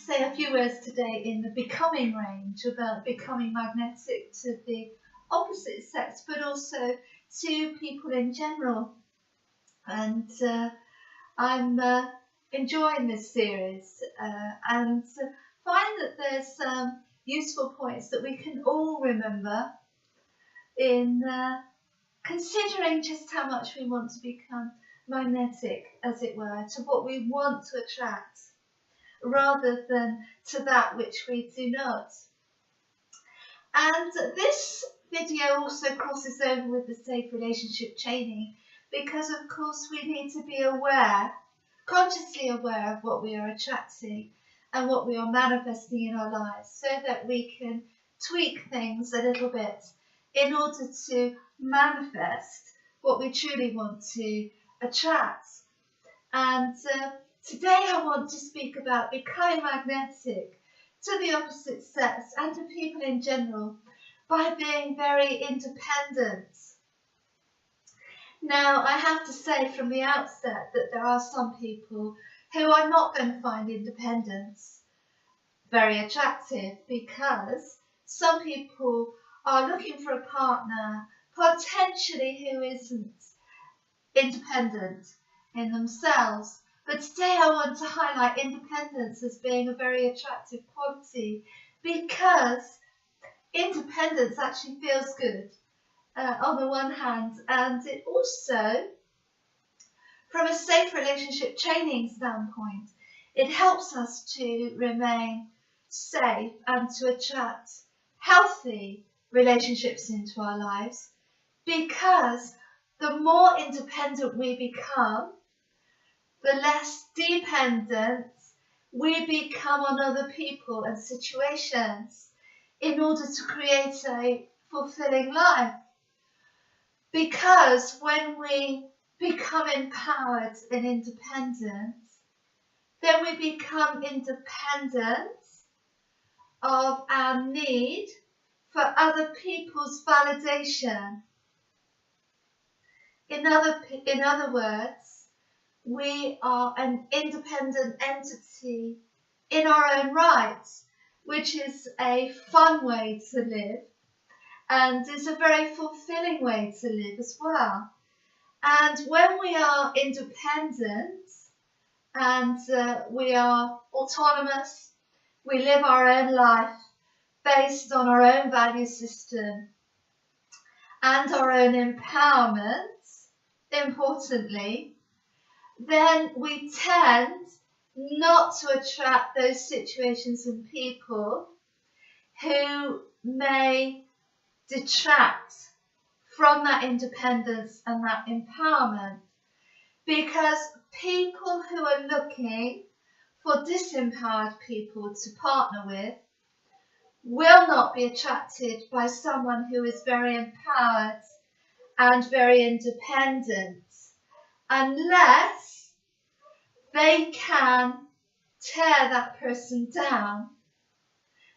say a few words today in the becoming range about becoming magnetic to the opposite sex, but also to people in general. And I'm enjoying this series and find that there's some useful points that we can all remember in considering just how much we want to become magnetic, as it were, to what we want to attract, rather than to that which we do not. And this video also crosses over with the safe relationship chaining, because of course we need to be aware, consciously aware of what we are attracting and what we are manifesting in our lives, so that we can tweak things a little bit in order to manifest what we truly want to attract. And today I want to speak about becoming magnetic to the opposite sex and to people in general by being very independent. Now, I have to say from the outset that there are some people who are not going to find independence very attractive, because some people are looking for a partner potentially who isn't independent in themselves. But today I want to highlight independence as being a very attractive quality, because independence actually feels good on the one hand, and it also, from a safe relationship training standpoint, it helps us to remain safe and to attract healthy relationships into our lives, because the more independent we become, the less dependent we become on other people and situations in order to create a fulfilling life. Because when we become empowered and independent, then we become independent of our need for other people's validation. In other words, we are an independent entity in our own right, which is a fun way to live and is a very fulfilling way to live as well. And when we are independent and we are autonomous, we live our own life based on our own value system and our own empowerment, importantly, then we tend not to attract those situations and people who may detract from that independence and that empowerment, because people who are looking for disempowered people to partner with will not be attracted by someone who is very empowered and very independent, unless they can tear that person down,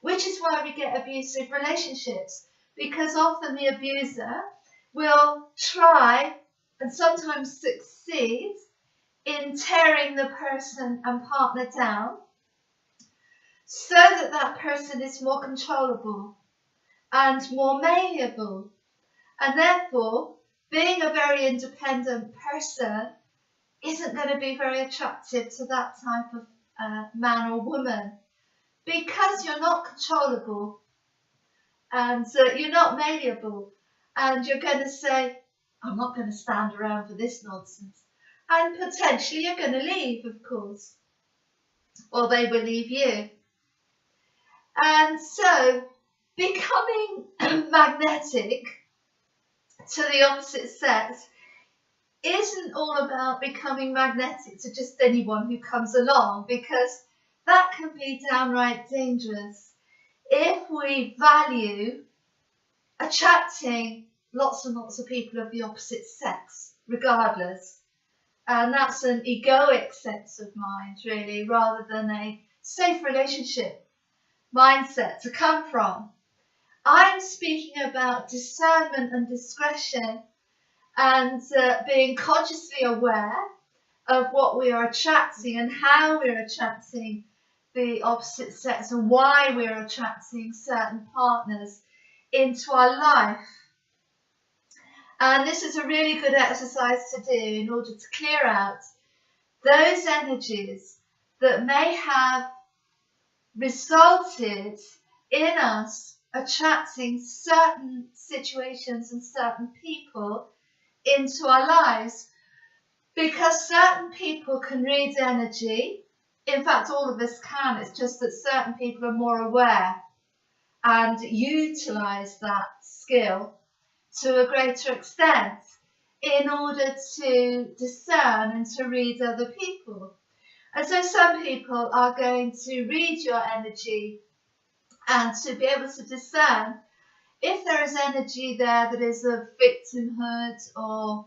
which is why we get abusive relationships, because often the abuser will try and sometimes succeed in tearing the person and partner down, so that that person is more controllable and more malleable. And therefore, being a very independent person isn't going to be very attractive to that type of man or woman, because you're not controllable and you're not malleable, and you're going to say, I'm not going to stand around for this nonsense. And potentially you're going to leave, of course, or they will leave you. And so becoming magnetic to the opposite sex isn't all about becoming magnetic to just anyone who comes along, because that can be downright dangerous if we value attracting lots and lots of people of the opposite sex regardless. And that's an egoic sense of mind, really, rather than a safe relationship mindset to come from. I'm speaking about discernment and discretion, and being consciously aware of what we are attracting and how we're attracting the opposite sex and why we're attracting certain partners into our life. And this is a really good exercise to do in order to clear out those energies that may have resulted in us attracting certain situations and certain people into our lives. Because certain people can read energy. In fact, all of us can. It's just that certain people are more aware and utilize that skill to a greater extent in order to discern and to read other people. And so some people are going to read your energy and to be able to discern if there is energy there that is of victimhood or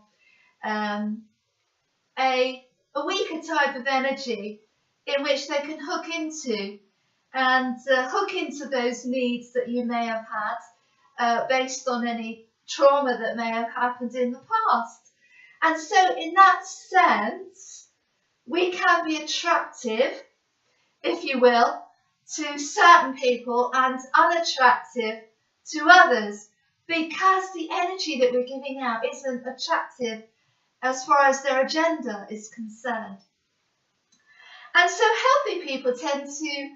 a weaker type of energy in which they can hook into and hook into those needs that you may have had based on any trauma that may have happened in the past. And so in that sense, we can be attractive, if you will, to certain people and unattractive to others, because the energy that we're giving out isn't attractive as far as their agenda is concerned. And so healthy people tend to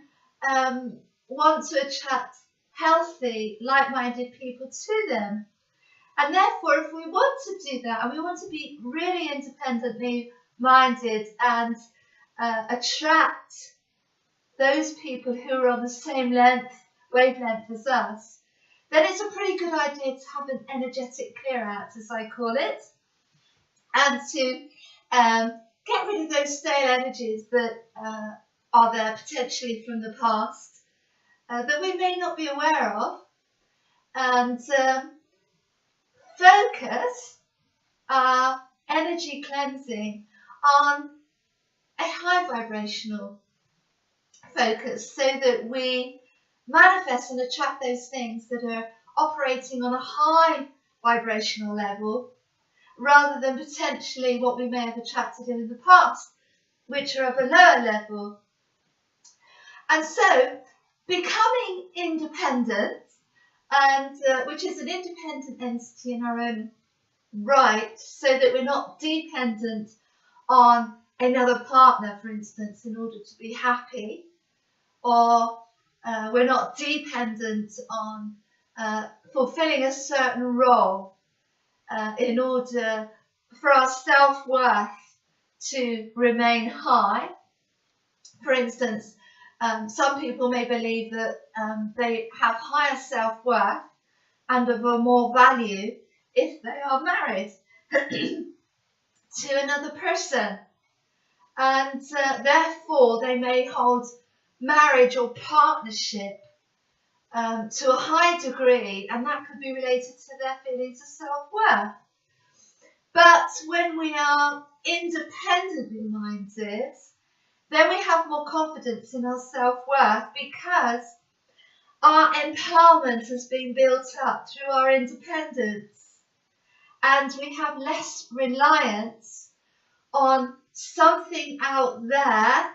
want to attract healthy, like-minded people to them. And therefore, if we want to do that, and we want to be really independently minded and attract those people who are on the same wavelength as us, then it's a pretty good idea to have an energetic clear out, as I call it, and to get rid of those stale energies that are there potentially from the past that we may not be aware of, and focus our energy cleansing on a high vibrational focus, so that we manifest and attract those things that are operating on a high vibrational level, rather than potentially what we may have attracted in the past, which are of a lower level. And so, becoming independent, and which is an independent entity in our own right, so that we're not dependent on another partner, for instance, in order to be happy, or we're not dependent on fulfilling a certain role in order for our self-worth to remain high. For instance, some people may believe that they have higher self-worth and of a more value if they are married to another person, and therefore they may hold marriage or partnership to a high degree, and that could be related to their feelings of self-worth. But when we are independently minded, then we have more confidence in our self-worth, because our empowerment has been built up through our independence, and we have less reliance on something out there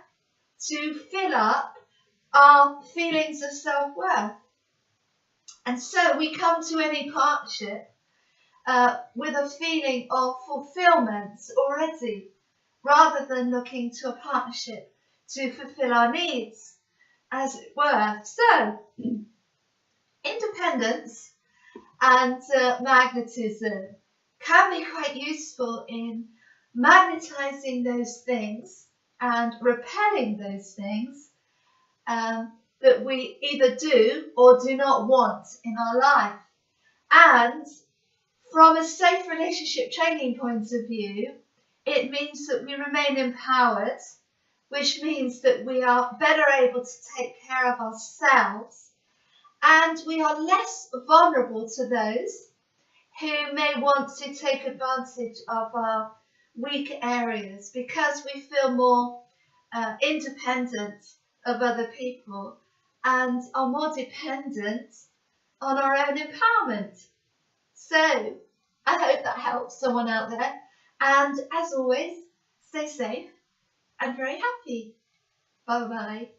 to fill up our feelings of self-worth. And so we come to any partnership with a feeling of fulfillment already, rather than looking to a partnership to fulfill our needs, as it were. So, independence and magnetism can be quite useful in magnetizing those things and repelling those things that we either do or do not want in our life. And from a safe relationship training point of view, it means that we remain empowered, which means that we are better able to take care of ourselves, and we are less vulnerable to those who may want to take advantage of our weak areas, because we feel more independent of other people and are more dependent on our own empowerment. So I hope that helps someone out there, and as always, stay safe and very happy. Bye bye.